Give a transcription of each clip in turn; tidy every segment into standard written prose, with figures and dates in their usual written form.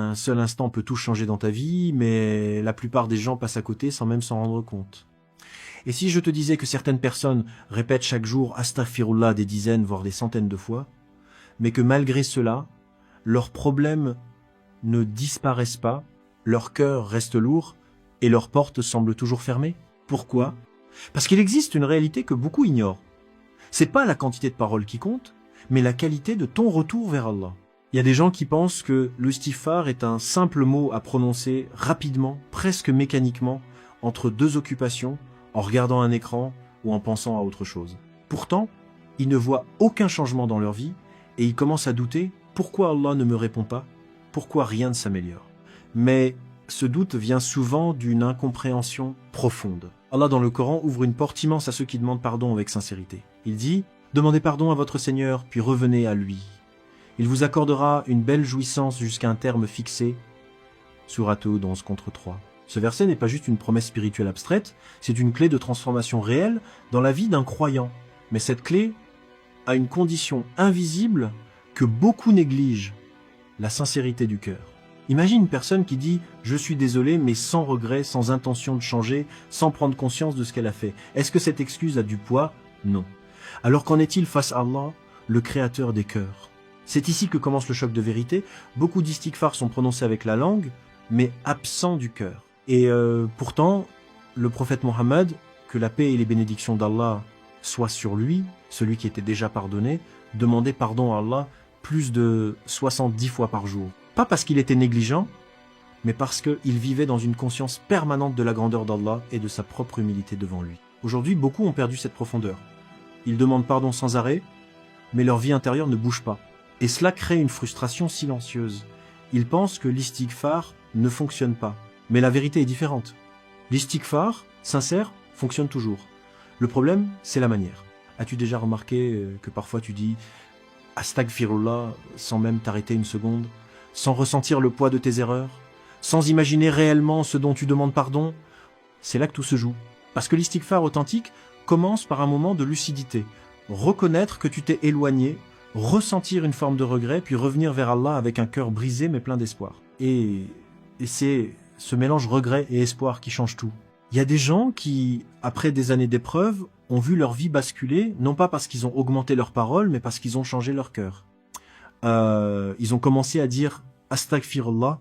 un seul instant peut tout changer dans ta vie, mais la plupart des gens passent à côté sans même s'en rendre compte. Et si je te disais que certaines personnes répètent chaque jour Astaghfirullah des dizaines, voire des centaines de fois, mais que malgré cela, leurs problèmes ne disparaissent pas, leur cœur reste lourd et leurs portes semblent toujours fermées? Pourquoi? Parce qu'il existe une réalité que beaucoup ignorent. C'est pas la quantité de paroles qui compte, mais la qualité de ton retour vers Allah. Il y a des gens qui pensent que l'istighfar est un simple mot à prononcer rapidement, presque mécaniquement, entre deux occupations, en regardant un écran ou en pensant à autre chose. Pourtant, ils ne voient aucun changement dans leur vie et ils commencent à douter pourquoi Allah ne me répond pas, pourquoi rien ne s'améliore. Mais ce doute vient souvent d'une incompréhension profonde. Allah dans le Coran ouvre une porte immense à ceux qui demandent pardon avec sincérité. Il dit « Demandez pardon à votre Seigneur, puis revenez à lui. Il vous accordera une belle jouissance jusqu'à un terme fixé. » Sourate Hud 11-3. Ce verset n'est pas juste une promesse spirituelle abstraite, c'est une clé de transformation réelle dans la vie d'un croyant. Mais cette clé a une condition invisible que beaucoup négligent, la sincérité du cœur. Imagine une personne qui dit « Je suis désolé, mais sans regret, sans intention de changer, sans prendre conscience de ce qu'elle a fait. » Est-ce que cette excuse a du poids? Non. Alors qu'en est-il face à Allah, le créateur des cœurs? C'est ici que commence le choc de vérité. Beaucoup d'istighfar sont prononcés avec la langue, mais absents du cœur. Et pourtant, le prophète Mohammed, que la paix et les bénédictions d'Allah soient sur lui, celui qui était déjà pardonné, demandait pardon à Allah plus de 70 fois par jour. Pas parce qu'il était négligent, mais parce qu'il vivait dans une conscience permanente de la grandeur d'Allah et de sa propre humilité devant lui. Aujourd'hui, beaucoup ont perdu cette profondeur. Ils demandent pardon sans arrêt, mais leur vie intérieure ne bouge pas. Et cela crée une frustration silencieuse. Ils pensent que l'istighfar ne fonctionne pas. Mais la vérité est différente. L'istighfar, sincère, fonctionne toujours. Le problème, c'est la manière. As-tu déjà remarqué que parfois tu dis « Astaghfirullah » sans même t'arrêter une seconde, sans ressentir le poids de tes erreurs, sans imaginer réellement ce dont tu demandes pardon? C'est là que tout se joue. Parce que l'istighfar authentique commence par un moment de lucidité. Reconnaître que tu t'es éloigné, ressentir une forme de regret, puis revenir vers Allah avec un cœur brisé mais plein d'espoir. Et c'est ce mélange regret et espoir qui change tout. Il y a des gens qui, après des années d'épreuves, ont vu leur vie basculer, non pas parce qu'ils ont augmenté leurs paroles, mais parce qu'ils ont changé leur cœur. Ils ont commencé à dire « Astaghfirullah »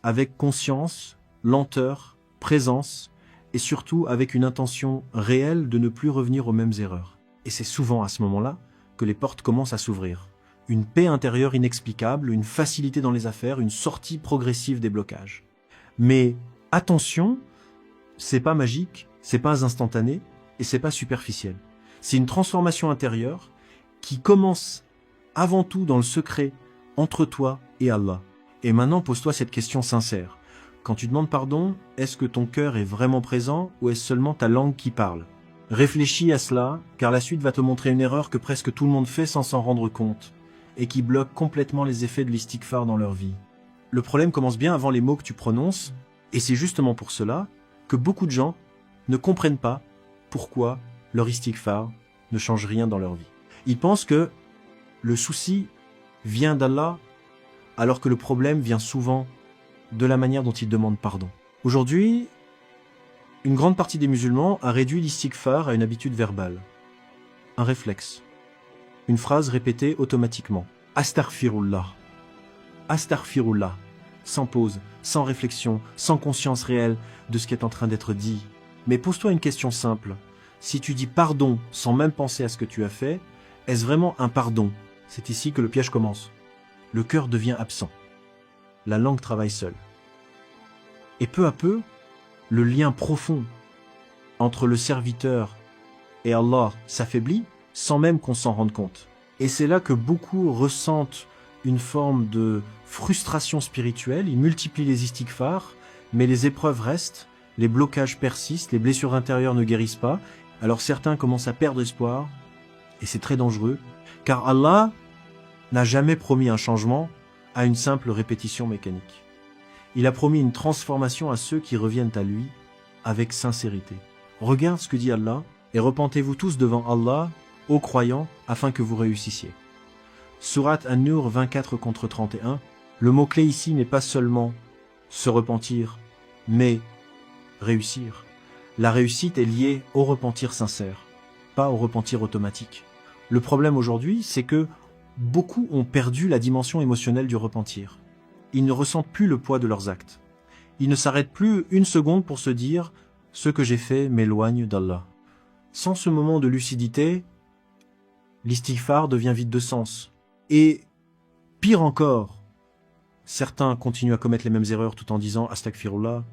avec conscience, lenteur, présence, et surtout avec une intention réelle de ne plus revenir aux mêmes erreurs. Et c'est souvent à ce moment-là que les portes commencent à s'ouvrir. Une paix intérieure inexplicable, une facilité dans les affaires, une sortie progressive des blocages. Mais attention, c'est pas magique, c'est pas instantané et c'est pas superficiel. C'est une transformation intérieure qui commence avant tout dans le secret entre toi et Allah. Et maintenant, pose-toi cette question sincère. Quand tu demandes pardon, est-ce que ton cœur est vraiment présent ou est-ce seulement ta langue qui parle? Réfléchis à cela, car la suite va te montrer une erreur que presque tout le monde fait sans s'en rendre compte et qui bloque complètement les effets de l'istighfar dans leur vie. Le problème commence bien avant les mots que tu prononces, et c'est justement pour cela que beaucoup de gens ne comprennent pas pourquoi leur istighfar ne change rien dans leur vie. Ils pensent que le souci vient d'Allah, alors que le problème vient souvent de la manière dont ils demandent pardon. Aujourd'hui, une grande partie des musulmans a réduit l'istighfar à une habitude verbale, un réflexe, une phrase répétée automatiquement. Astaghfirullah. Astaghfirullah. Sans pause, sans réflexion, sans conscience réelle de ce qui est en train d'être dit. Mais pose-toi une question simple. Si tu dis pardon sans même penser à ce que tu as fait, est-ce vraiment un pardon? C'est ici que le piège commence. Le cœur devient absent. La langue travaille seule. Et peu à peu, le lien profond entre le serviteur et Allah s'affaiblit sans même qu'on s'en rende compte. Et c'est là que beaucoup ressentent une forme de frustration spirituelle, ils multiplient les istighfars, mais les épreuves restent, les blocages persistent, les blessures intérieures ne guérissent pas, alors certains commencent à perdre espoir, et c'est très dangereux, car Allah n'a jamais promis un changement à une simple répétition mécanique. Il a promis une transformation à ceux qui reviennent à lui avec sincérité. Regarde ce que dit Allah, et repentez-vous tous devant Allah, ô croyants, afin que vous réussissiez. Sourate An-Nur 24-31, Le mot-clé ici n'est pas seulement se repentir, mais réussir. La réussite est liée au repentir sincère, pas au repentir automatique. Le problème aujourd'hui, c'est que beaucoup ont perdu la dimension émotionnelle du repentir. Ils ne ressentent plus le poids de leurs actes. Ils ne s'arrêtent plus une seconde pour se dire « ce que j'ai fait m'éloigne d'Allah ». Sans ce moment de lucidité, l'istighfar devient vide de sens. Et pire encore, certains continuent à commettre les mêmes erreurs tout en disant « astaghfirullah »,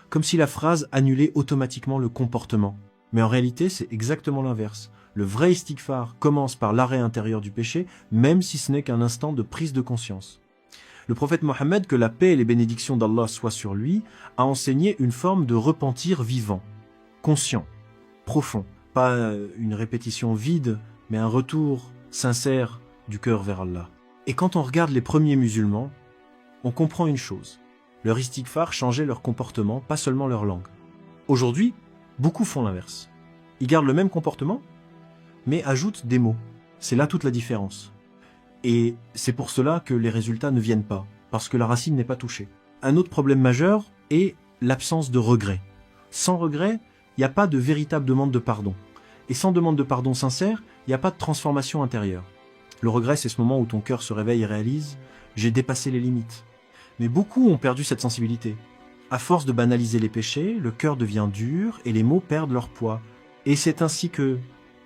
comme si la phrase annulait automatiquement le comportement. Mais en réalité, c'est exactement l'inverse. Le vrai istighfar commence par l'arrêt intérieur du péché, même si ce n'est qu'un instant de prise de conscience. Le prophète Mohammed, que la paix et les bénédictions d'Allah soient sur lui, a enseigné une forme de repentir vivant, conscient, profond. Pas une répétition vide, mais un retour sincère du cœur vers Allah. Et quand on regarde les premiers musulmans, on comprend une chose. Leur istighfar changeait leur comportement, pas seulement leur langue. Aujourd'hui, beaucoup font l'inverse. Ils gardent le même comportement, mais ajoutent des mots. C'est là toute la différence. Et c'est pour cela que les résultats ne viennent pas, parce que la racine n'est pas touchée. Un autre problème majeur est l'absence de regret. Sans regret, il n'y a pas de véritable demande de pardon. Et sans demande de pardon sincère, il n'y a pas de transformation intérieure. Le regret, c'est ce moment où ton cœur se réveille et réalise « j'ai dépassé les limites ». Mais beaucoup ont perdu cette sensibilité. À force de banaliser les péchés, le cœur devient dur et les mots perdent leur poids. Et c'est ainsi que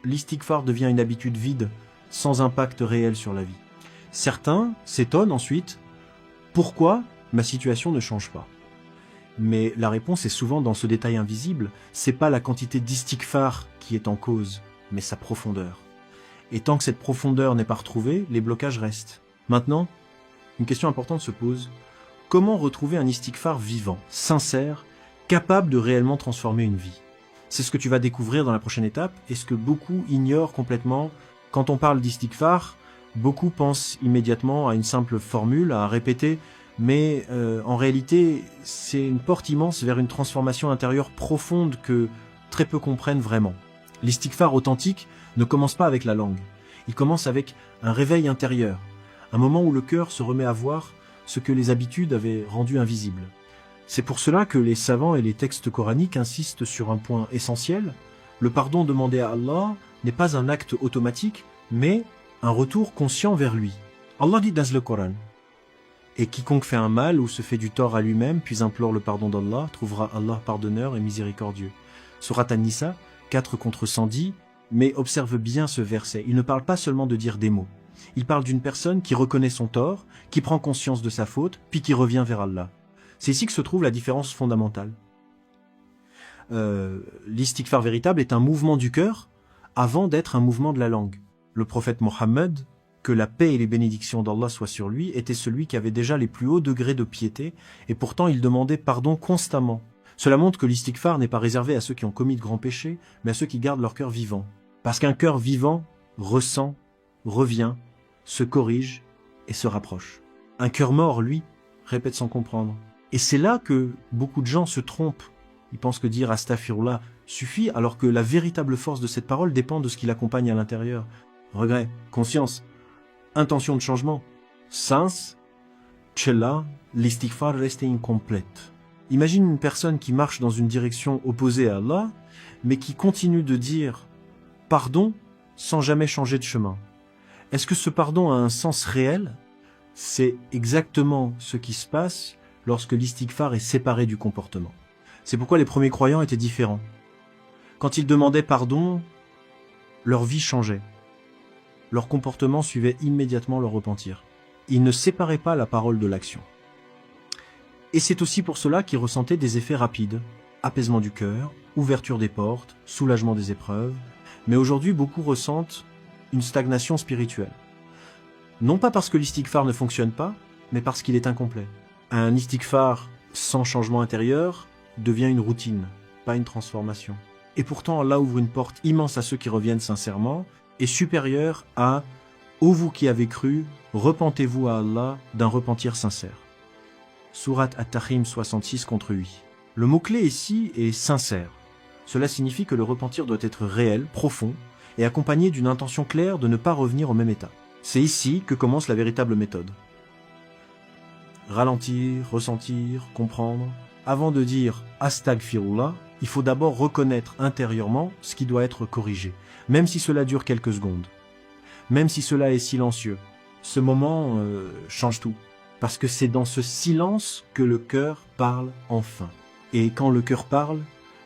l'istighfar devient une habitude vide, sans impact réel sur la vie. Certains s'étonnent ensuite « pourquoi ma situation ne change pas ?» Mais la réponse est souvent dans ce détail invisible. C'est pas la quantité d'istighfar qui est en cause, mais sa profondeur. Et tant que cette profondeur n'est pas retrouvée, les blocages restent. Maintenant, une question importante se pose. Comment retrouver un istighfar vivant, sincère, capable de réellement transformer une vie? C'est ce que tu vas découvrir dans la prochaine étape, et ce que beaucoup ignorent complètement. Quand on parle d'istighfar, beaucoup pensent immédiatement à une simple formule, à répéter, mais en réalité, c'est une porte immense vers une transformation intérieure profonde que très peu comprennent vraiment. L'istighfar authentique ne commence pas avec la langue. Il commence avec un réveil intérieur, un moment où le cœur se remet à voir ce que les habitudes avaient rendu invisible. C'est pour cela que les savants et les textes coraniques insistent sur un point essentiel. Le pardon demandé à Allah n'est pas un acte automatique, mais un retour conscient vers lui. Allah dit dans le Coran « Et quiconque fait un mal ou se fait du tort à lui-même, puis implore le pardon d'Allah, trouvera Allah pardonneur et miséricordieux. » Surat An-Nisa 4/110, mais observe bien ce verset. Il ne parle pas seulement de dire des mots. Il parle d'une personne qui reconnaît son tort, qui prend conscience de sa faute, puis qui revient vers Allah. C'est ici que se trouve la différence fondamentale. L'istighfar véritable est un mouvement du cœur avant d'être un mouvement de la langue. Le prophète Mohammed, que la paix et les bénédictions d'Allah soient sur lui, était celui qui avait déjà les plus hauts degrés de piété, et pourtant il demandait pardon constamment. Cela montre que l'istighfar n'est pas réservé à ceux qui ont commis de grands péchés, mais à ceux qui gardent leur cœur vivant. Parce qu'un cœur vivant ressent, revient, se corrige et se rapproche. Un cœur mort, lui, répète sans comprendre. Et c'est là que beaucoup de gens se trompent. Ils pensent que dire astaghfirullah suffit, alors que la véritable force de cette parole dépend de ce qui l'accompagne à l'intérieur. Regret, conscience, intention de changement. Sans cela, l'istighfar reste incomplète. Imagine une personne qui marche dans une direction opposée à Allah, mais qui continue de dire pardon sans jamais changer de chemin. Est-ce que ce pardon a un sens réel? C'est exactement ce qui se passe lorsque l'istighfar est séparé du comportement. C'est pourquoi les premiers croyants étaient différents. Quand ils demandaient pardon, leur vie changeait. Leur comportement suivait immédiatement leur repentir. Ils ne séparaient pas la parole de l'action. Et c'est aussi pour cela qu'ils ressentaient des effets rapides. Apaisement du cœur, ouverture des portes, soulagement des épreuves. Mais aujourd'hui, beaucoup ressentent une stagnation spirituelle. Non pas parce que l'istighfar ne fonctionne pas, mais parce qu'il est incomplet. Un istighfar sans changement intérieur devient une routine, pas une transformation. Et pourtant, Allah ouvre une porte immense à ceux qui reviennent sincèrement et supérieure à « Ô vous qui avez cru, repentez-vous à Allah d'un repentir sincère ». Surat At-Tahrim 66/8. Le mot-clé ici est « sincère ». Cela signifie que le repentir doit être réel, profond, et accompagné d'une intention claire de ne pas revenir au même état. C'est ici que commence la véritable méthode. ralentir, ressentir, comprendre. Avant de dire Astaghfirullah, il faut d'abord reconnaître intérieurement ce qui doit être corrigé, même si cela dure quelques secondes, même si cela est silencieux. Ce moment change tout, parce que c'est dans ce silence que le cœur parle enfin. Et quand le cœur parle,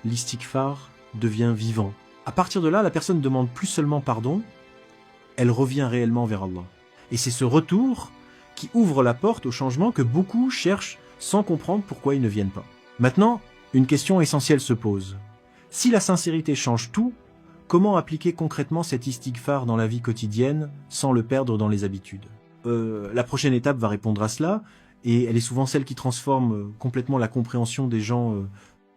l'istighfar devient vivant. À partir de là, la personne ne demande plus seulement pardon, elle revient réellement vers Allah. Et c'est ce retour qui ouvre la porte au changement que beaucoup cherchent sans comprendre pourquoi ils ne viennent pas. Maintenant, une question essentielle se pose. Si la sincérité change tout, comment appliquer concrètement cet istighfar dans la vie quotidienne sans le perdre dans les habitudes ? La prochaine étape va répondre à cela, et elle est souvent celle qui transforme complètement la compréhension des gens.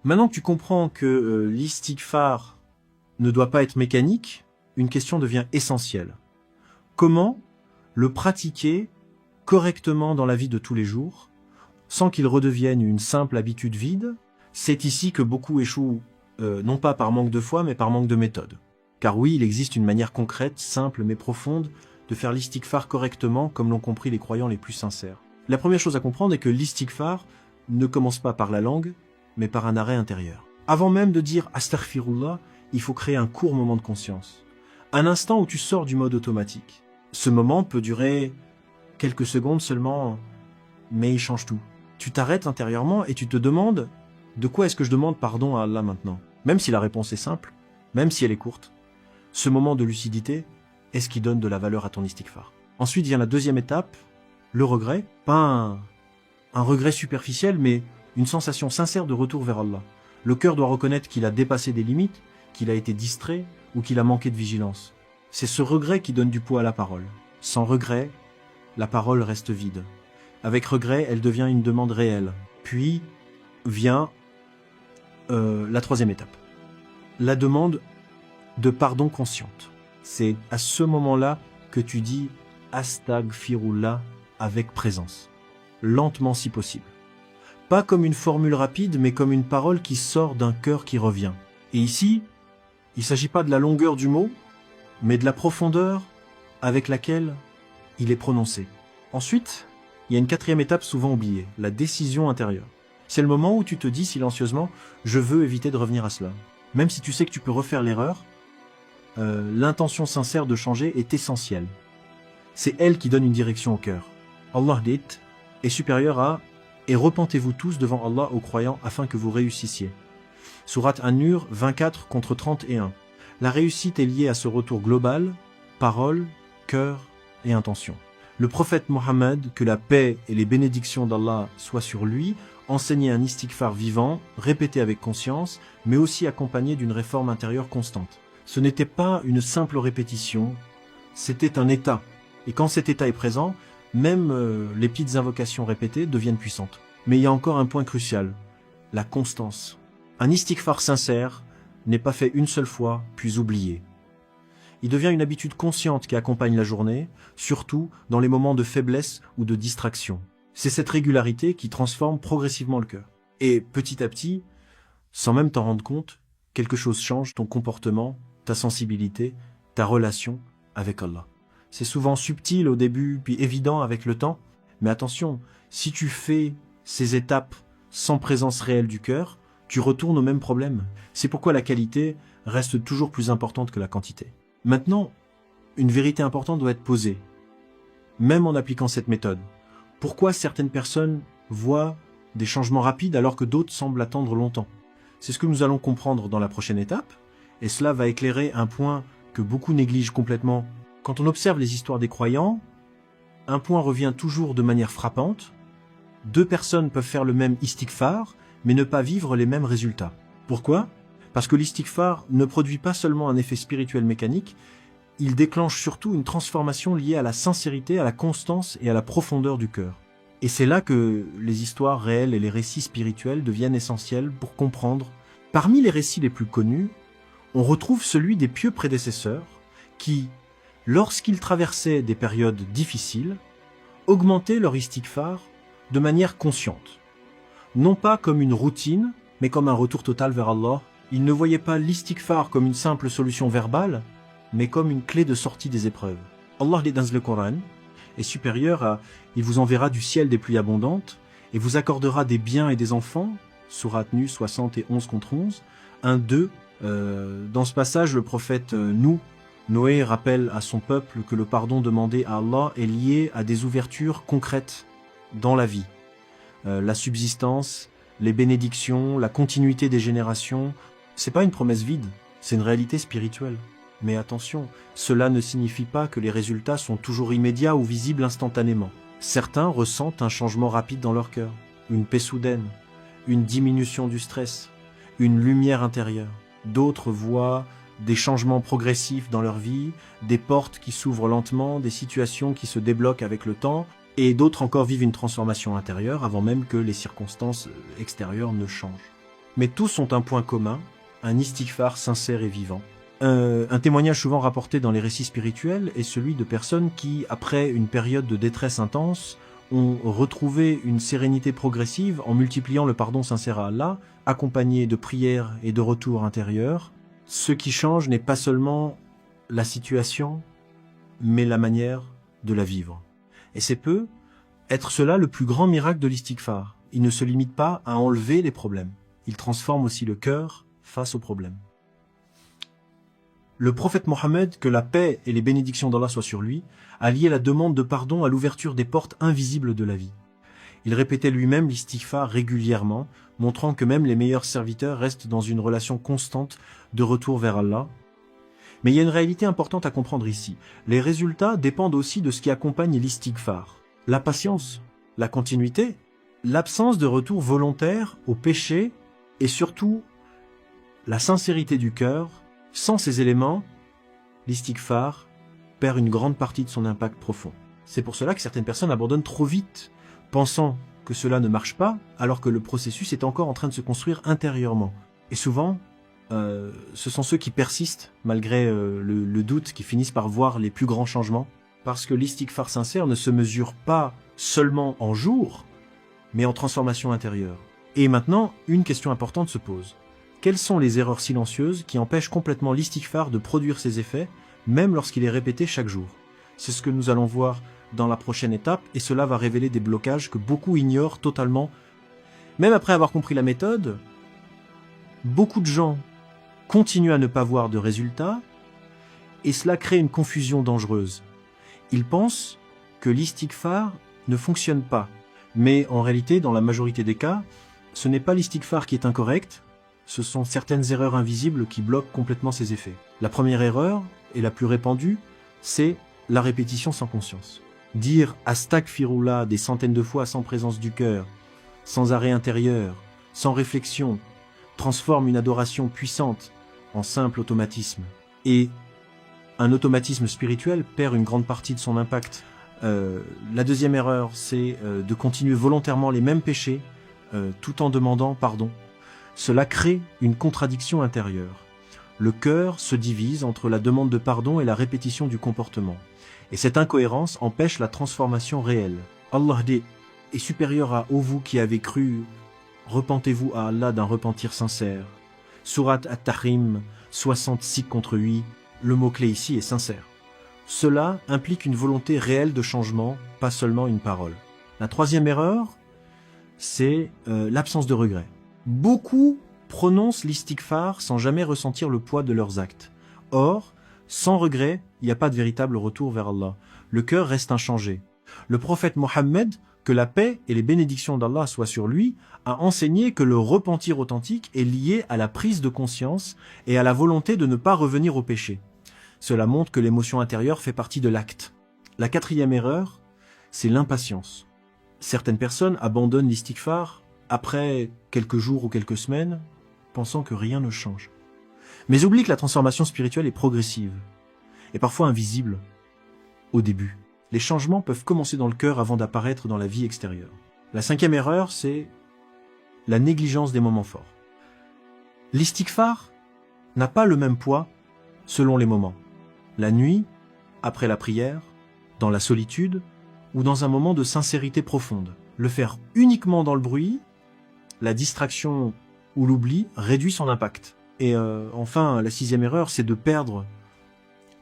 Maintenant que tu comprends que l'istighfar ne doit pas être mécanique, une question devient essentielle. Comment le pratiquer correctement dans la vie de tous les jours, sans qu'il redevienne une simple habitude vide? C'est ici que beaucoup échouent, non pas par manque de foi, mais par manque de méthode. Car oui, il existe une manière concrète, simple mais profonde, de faire l'istighfar correctement, comme l'ont compris les croyants les plus sincères. La première chose à comprendre est que l'istighfar ne commence pas par la langue, mais par un arrêt intérieur. Avant même de dire Astaghfirullah, il faut créer un court moment de conscience. Un instant où tu sors du mode automatique. Ce moment peut durer quelques secondes seulement, mais il change tout. Tu t'arrêtes intérieurement et tu te demandes de quoi est-ce que je demande pardon à Allah maintenant. Même si la réponse est simple, même si elle est courte, ce moment de lucidité est ce qui donne de la valeur à ton istighfar. Ensuite vient la deuxième étape, le regret. Pas un regret superficiel, mais une sensation sincère de retour vers Allah. Le cœur doit reconnaître qu'il a dépassé des limites, qu'il a été distrait ou qu'il a manqué de vigilance. C'est ce regret qui donne du poids à la parole. Sans regret, la parole reste vide. Avec regret, elle devient une demande réelle. Puis vient la troisième étape. La demande de pardon consciente. C'est à ce moment-là que tu dis Astaghfirullah avec présence. Lentement si possible. Pas comme une formule rapide, mais comme une parole qui sort d'un cœur qui revient. Et ici, il ne s'agit pas de la longueur du mot, mais de la profondeur avec laquelle il est prononcé. Ensuite, il y a une quatrième étape souvent oubliée, la décision intérieure. C'est le moment où tu te dis silencieusement « je veux éviter de revenir à cela ». Même si tu sais que tu peux refaire l'erreur, l'intention sincère de changer est essentielle. C'est elle qui donne une direction au cœur. Allah dit est supérieur à « et repentez-vous tous devant Allah aux croyants afin que vous réussissiez ». Sourate An-Nur 24 contre 31. La réussite est liée à ce retour global, parole, cœur et intention. Le prophète Mohammed, que la paix et les bénédictions d'Allah soient sur lui, enseignait un istighfar vivant, répété avec conscience, mais aussi accompagné d'une réforme intérieure constante. Ce n'était pas une simple répétition, c'était un état. Et quand cet état est présent, même les petites invocations répétées deviennent puissantes. Mais il y a encore un point crucial, la constance. Un istighfar sincère n'est pas fait une seule fois, puis oublié. Il devient une habitude consciente qui accompagne la journée, surtout dans les moments de faiblesse ou de distraction. C'est cette régularité qui transforme progressivement le cœur. Et petit à petit, sans même t'en rendre compte, quelque chose change, ton comportement, ta sensibilité, ta relation avec Allah. C'est souvent subtil au début, puis évident avec le temps, mais attention, si tu fais ces étapes sans présence réelle du cœur, tu retournes au même problème. C'est pourquoi la qualité reste toujours plus importante que la quantité. Maintenant, une vérité importante doit être posée, même en appliquant cette méthode. Pourquoi certaines personnes voient des changements rapides alors que d'autres semblent attendre longtemps? C'est ce que nous allons comprendre dans la prochaine étape, et cela va éclairer un point que beaucoup négligent complètement. Quand on observe les histoires des croyants, un point revient toujours de manière frappante. Deux personnes peuvent faire le même istighfar, mais ne pas vivre les mêmes résultats. Pourquoi? Parce que l'istighfar ne produit pas seulement un effet spirituel mécanique, il déclenche surtout une transformation liée à la sincérité, à la constance et à la profondeur du cœur. Et c'est là que les histoires réelles et les récits spirituels deviennent essentiels pour comprendre. Parmi les récits les plus connus, on retrouve celui des pieux prédécesseurs qui, lorsqu'ils traversaient des périodes difficiles, augmentaient leur istighfar de manière consciente. Non pas comme une routine, mais comme un retour total vers Allah. Ils ne voyaient pas l'istighfar comme une simple solution verbale, mais comme une clé de sortie des épreuves. Allah dit dans le Coran, est supérieur à « Il vous enverra du ciel des pluies abondantes et vous accordera des biens et des enfants » Sourate Nuh 60 et 11 contre 11. 1-2. Dans ce passage, le prophète Noé rappelle à son peuple que le pardon demandé à Allah est lié à des ouvertures concrètes dans la vie. La subsistance, les bénédictions, la continuité des générations, c'est pas une promesse vide, c'est une réalité spirituelle. Mais attention, cela ne signifie pas que les résultats sont toujours immédiats ou visibles instantanément. Certains ressentent un changement rapide dans leur cœur, une paix soudaine, une diminution du stress, une lumière intérieure. D'autres voient des changements progressifs dans leur vie, des portes qui s'ouvrent lentement, des situations qui se débloquent avec le temps, et d'autres encore vivent une transformation intérieure avant même que les circonstances extérieures ne changent. Mais tous ont un point commun, un istighfar sincère et vivant. Un témoignage souvent rapporté dans les récits spirituels est celui de personnes qui, après une période de détresse intense, ont retrouvé une sérénité progressive en multipliant le pardon sincère à Allah, accompagné de prières et de retours intérieurs. Ce qui change n'est pas seulement la situation, mais la manière de la vivre. Et c'est peut être cela le plus grand miracle de l'istighfar. Il ne se limite pas à enlever les problèmes. Il transforme aussi le cœur face aux problèmes. Le prophète Mohammed, que la paix et les bénédictions d'Allah soient sur lui, a lié la demande de pardon à l'ouverture des portes invisibles de la vie. Il répétait lui-même l'istighfar régulièrement, montrant que même les meilleurs serviteurs restent dans une relation constante de retour vers Allah. Mais il y a une réalité importante à comprendre ici. Les résultats dépendent aussi de ce qui accompagne l'istighfar. La patience, la continuité, l'absence de retour volontaire au péché et surtout la sincérité du cœur. Sans ces éléments, l'istighfar perd une grande partie de son impact profond. C'est pour cela que certaines personnes abandonnent trop vite, pensant que cela ne marche pas, alors que le processus est encore en train de se construire intérieurement. Et souvent, ce sont ceux qui persistent, malgré le doute, qui finissent par voir les plus grands changements, parce que l'istighfar sincère ne se mesure pas seulement en jours, mais en transformation intérieure. Et maintenant, une question importante se pose. Quelles sont les erreurs silencieuses qui empêchent complètement l'istighfar de produire ses effets, même lorsqu'il est répété chaque jour? C'est ce que nous allons voir dans la prochaine étape, et cela va révéler des blocages que beaucoup ignorent totalement. Même après avoir compris la méthode, beaucoup de gens continuent à ne pas voir de résultats, et cela crée une confusion dangereuse. Ils pensent que l'istighfar ne fonctionne pas, mais en réalité, dans la majorité des cas, ce n'est pas l'istighfar qui est incorrect, ce sont certaines erreurs invisibles qui bloquent complètement ses effets. La première erreur, et la plus répandue, c'est la répétition sans conscience. Dire « astaghfirullah » des centaines de fois sans présence du cœur, sans arrêt intérieur, sans réflexion, transforme une adoration puissante en simple automatisme. Et un automatisme spirituel perd une grande partie de son impact. La deuxième erreur, c'est de continuer volontairement les mêmes péchés tout en demandant pardon. Cela crée une contradiction intérieure. Le cœur se divise entre la demande de pardon et la répétition du comportement. Et cette incohérence empêche la transformation réelle. Allah dit « est supérieur à vous qui avez cru, repentez-vous à Allah d'un repentir sincère ». Sourate At-Tahrim 66 contre 8, le mot-clé ici est sincère. Cela implique une volonté réelle de changement, pas seulement une parole. La troisième erreur, c'est l'absence de regret. Beaucoup prononcent l'istighfar sans jamais ressentir le poids de leurs actes. Or, sans regret, il n'y a pas de véritable retour vers Allah. Le cœur reste inchangé. Le prophète Mohammed, que la paix et les bénédictions d'Allah soient sur lui, a enseigné que le repentir authentique est lié à la prise de conscience et à la volonté de ne pas revenir au péché. Cela montre que l'émotion intérieure fait partie de l'acte. La quatrième erreur, c'est l'impatience. Certaines personnes abandonnent l'istighfar après quelques jours ou quelques semaines, pensant que rien ne change. Mais oublie que la transformation spirituelle est progressive, et parfois invisible, au début. Les changements peuvent commencer dans le cœur avant d'apparaître dans la vie extérieure. La cinquième erreur, c'est la négligence des moments forts. L'istighfar n'a pas le même poids selon les moments. La nuit, après la prière, dans la solitude, ou dans un moment de sincérité profonde. Le faire uniquement dans le bruit, la distraction ou l'oubli réduit son impact. Et enfin, la sixième erreur, c'est de perdre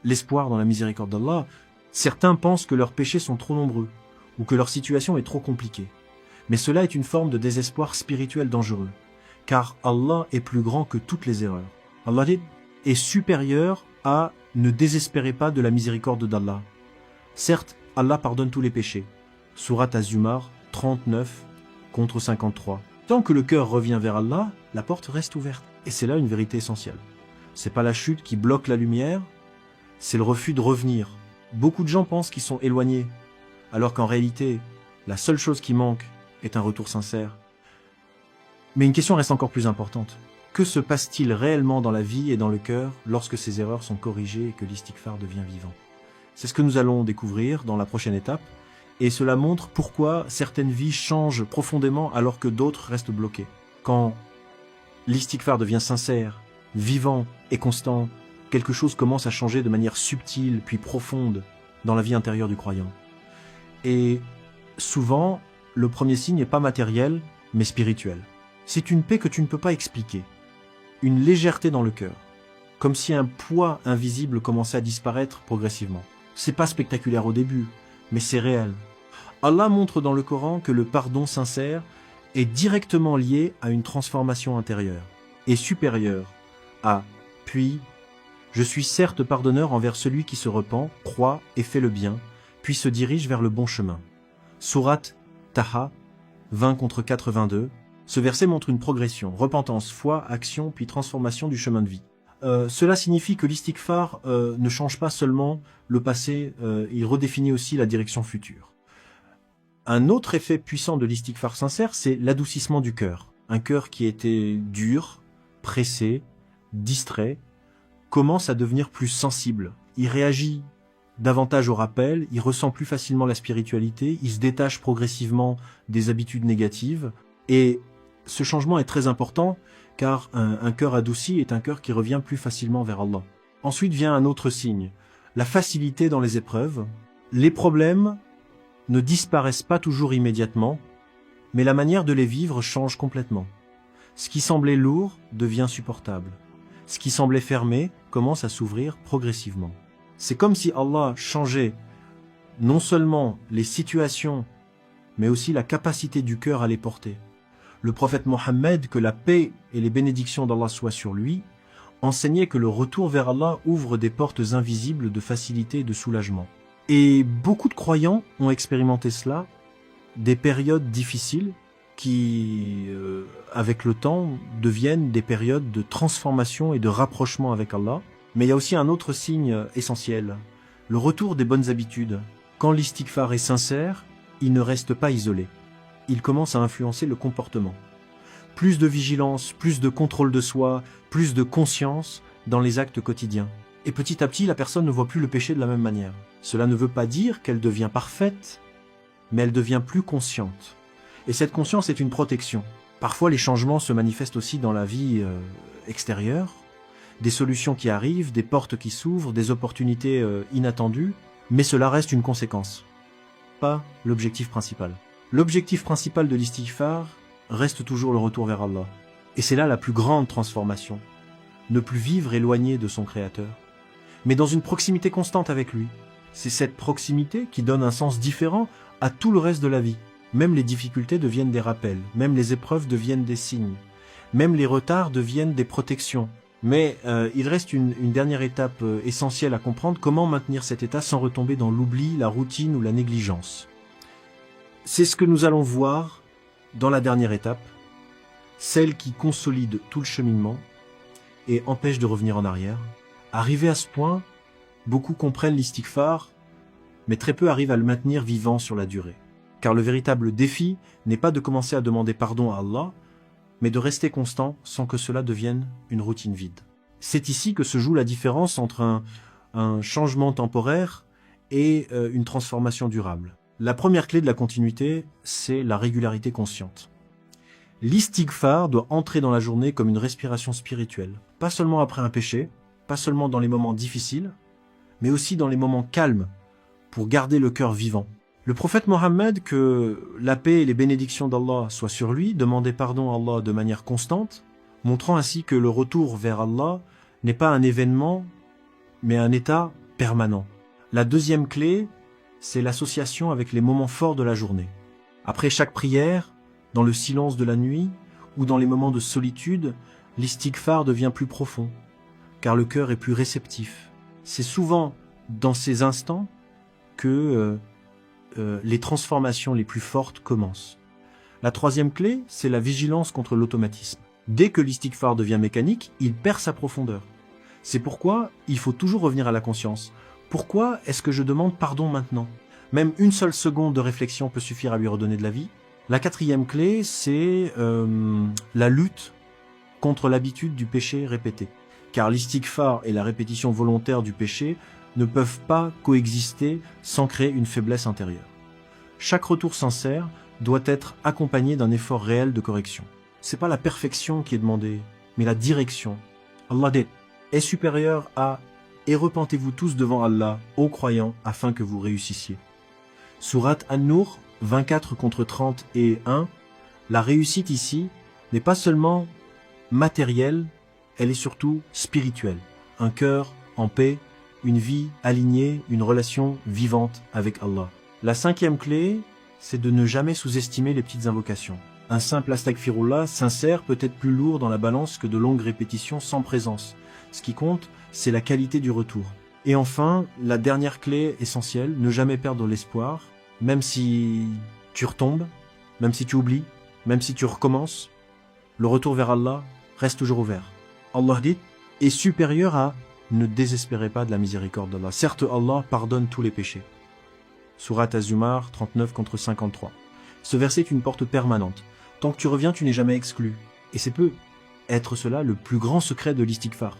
l'espoir dans la miséricorde d'Allah. Certains pensent que leurs péchés sont trop nombreux, ou que leur situation est trop compliquée. Mais cela est une forme de désespoir spirituel dangereux, car Allah est plus grand que toutes les erreurs. Allah est supérieur à « ne désespérez pas de la miséricorde d'Allah ». Certes, Allah pardonne tous les péchés. Sourate Az-Zumar 39 contre 53. Tant que le cœur revient vers Allah, la porte reste ouverte. Et c'est là une vérité essentielle. C'est pas la chute qui bloque la lumière, c'est le refus de revenir. Beaucoup de gens pensent qu'ils sont éloignés, alors qu'en réalité, la seule chose qui manque est un retour sincère. Mais une question reste encore plus importante. Que se passe-t-il réellement dans la vie et dans le cœur lorsque ces erreurs sont corrigées et que l'istighfar devient vivant? C'est ce que nous allons découvrir dans la prochaine étape, et cela montre pourquoi certaines vies changent profondément alors que d'autres restent bloquées. Quand l'istighfar devient sincère, vivant et constant, quelque chose commence à changer de manière subtile puis profonde dans la vie intérieure du croyant. Et souvent, le premier signe n'est pas matériel, mais spirituel. C'est une paix que tu ne peux pas expliquer, une légèreté dans le cœur, comme si un poids invisible commençait à disparaître progressivement. C'est pas spectaculaire au début, mais c'est réel. Allah montre dans le Coran que le pardon sincère est directement lié à une transformation intérieure et supérieure à « puis, je suis certes pardonneur envers celui qui se repent, croit et fait le bien, puis se dirige vers le bon chemin ». Sourate Taha 20 contre 82. Ce verset montre une progression, repentance, foi, action, puis transformation du chemin de vie. Cela signifie que l'istighfar ne change pas seulement le passé, il redéfinit aussi la direction future. Un autre effet puissant de l'istighfar sincère, c'est l'adoucissement du cœur. Un cœur qui était dur, pressé, distrait, commence à devenir plus sensible. Il réagit davantage au rappel, il ressent plus facilement la spiritualité, il se détache progressivement des habitudes négatives, et ce changement est très important car un cœur adouci est un cœur qui revient plus facilement vers Allah. Ensuite vient un autre signe, la facilité dans les épreuves. Les problèmes ne disparaissent pas toujours immédiatement, mais la manière de les vivre change complètement. Ce qui semblait lourd devient supportable. Ce qui semblait fermé commence à s'ouvrir progressivement. C'est comme si Allah changeait non seulement les situations, mais aussi la capacité du cœur à les porter. Le prophète Mohammed, que la paix et les bénédictions d'Allah soient sur lui, enseignait que le retour vers Allah ouvre des portes invisibles de facilité et de soulagement. Et beaucoup de croyants ont expérimenté cela, des périodes difficiles qui, avec le temps, deviennent des périodes de transformation et de rapprochement avec Allah. Mais il y a aussi un autre signe essentiel, le retour des bonnes habitudes. Quand l'istighfar est sincère, il ne reste pas isolé. Il commence à influencer le comportement. Plus de vigilance, plus de contrôle de soi, plus de conscience dans les actes quotidiens. Et petit à petit, la personne ne voit plus le péché de la même manière. Cela ne veut pas dire qu'elle devient parfaite, mais elle devient plus consciente. Et cette conscience est une protection. Parfois, les changements se manifestent aussi dans la vie extérieure, des solutions qui arrivent, des portes qui s'ouvrent, des opportunités inattendues, mais cela reste une conséquence, pas l'objectif principal. L'objectif principal de l'istighfar reste toujours le retour vers Allah. Et c'est là la plus grande transformation. Ne plus vivre éloigné de son Créateur, mais dans une proximité constante avec lui. C'est cette proximité qui donne un sens différent à tout le reste de la vie. Même les difficultés deviennent des rappels, même les épreuves deviennent des signes, même les retards deviennent des protections. Mais il reste une dernière étape essentielle à comprendre, comment maintenir cet état sans retomber dans l'oubli, la routine ou la négligence. C'est ce que nous allons voir dans la dernière étape, celle qui consolide tout le cheminement et empêche de revenir en arrière. Arrivé à ce point, beaucoup comprennent l'istighfar, mais très peu arrivent à le maintenir vivant sur la durée. Car le véritable défi n'est pas de commencer à demander pardon à Allah, mais de rester constant sans que cela devienne une routine vide. C'est ici que se joue la différence entre un changement temporaire et une transformation durable. La première clé de la continuité, c'est la régularité consciente. L'istighfar doit entrer dans la journée comme une respiration spirituelle, pas seulement après un péché, pas seulement dans les moments difficiles, mais aussi dans les moments calmes, pour garder le cœur vivant. Le prophète Mohammed, que la paix et les bénédictions d'Allah soient sur lui, demandait pardon à Allah de manière constante, montrant ainsi que le retour vers Allah n'est pas un événement, mais un état permanent. La deuxième clé, c'est l'association avec les moments forts de la journée. Après chaque prière, dans le silence de la nuit ou dans les moments de solitude, l'istighfar devient plus profond, car le cœur est plus réceptif. C'est souvent dans ces instants que les transformations les plus fortes commencent. La troisième clé, c'est la vigilance contre l'automatisme. Dès que l'istighfar devient mécanique, il perd sa profondeur. C'est pourquoi il faut toujours revenir à la conscience. Pourquoi est-ce que je demande pardon maintenant? Même une seule seconde de réflexion peut suffire à lui redonner de la vie. La quatrième clé, c'est la lutte contre l'habitude du péché répété. Car l'istighfar et la répétition volontaire du péché ne peuvent pas coexister sans créer une faiblesse intérieure. Chaque retour sincère doit être accompagné d'un effort réel de correction. C'est pas la perfection qui est demandée, mais la direction. Allah dit, est supérieur à « Et repentez-vous tous devant Allah, ô croyants, afin que vous réussissiez ». Sourate An-Nur 24 contre 30 et 1, la réussite ici n'est pas seulement matérielle, elle est surtout spirituelle. Un cœur en paix, une vie alignée, une relation vivante avec Allah. La cinquième clé, c'est de ne jamais sous-estimer les petites invocations. Un simple astaghfirullah sincère peut être plus lourd dans la balance que de longues répétitions sans présence. Ce qui compte, c'est la qualité du retour. Et enfin, la dernière clé essentielle, ne jamais perdre l'espoir, même si tu retombes, même si tu oublies, même si tu recommences, le retour vers Allah reste toujours ouvert. Allah dit, est supérieur à ne désespérez pas de la miséricorde d'Allah. Certes, Allah pardonne tous les péchés. Sourate Az-Zumar 39 contre 53. Ce verset est une porte permanente. Tant que tu reviens, tu n'es jamais exclu. Et c'est peut être cela le plus grand secret de l'istighfar.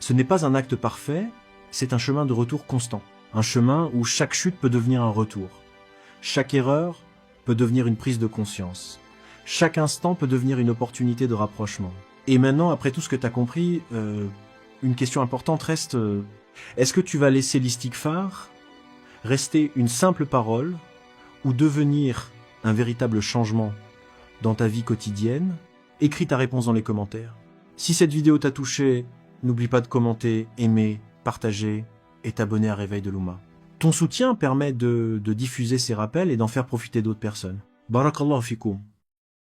Ce n'est pas un acte parfait, c'est un chemin de retour constant. Un chemin où chaque chute peut devenir un retour. Chaque erreur peut devenir une prise de conscience. Chaque instant peut devenir une opportunité de rapprochement. Et maintenant, après tout ce que tu as compris, une question importante reste, est-ce que tu vas laisser l'istighfar rester une simple parole ou devenir un véritable changement dans ta vie quotidienne? Écris ta réponse dans les commentaires. Si cette vidéo t'a touché, n'oublie pas de commenter, aimer, partager et t'abonner à Réveil de l'Oumma. Ton soutien permet de diffuser ces rappels et d'en faire profiter d'autres personnes. Barakallahu fikoum.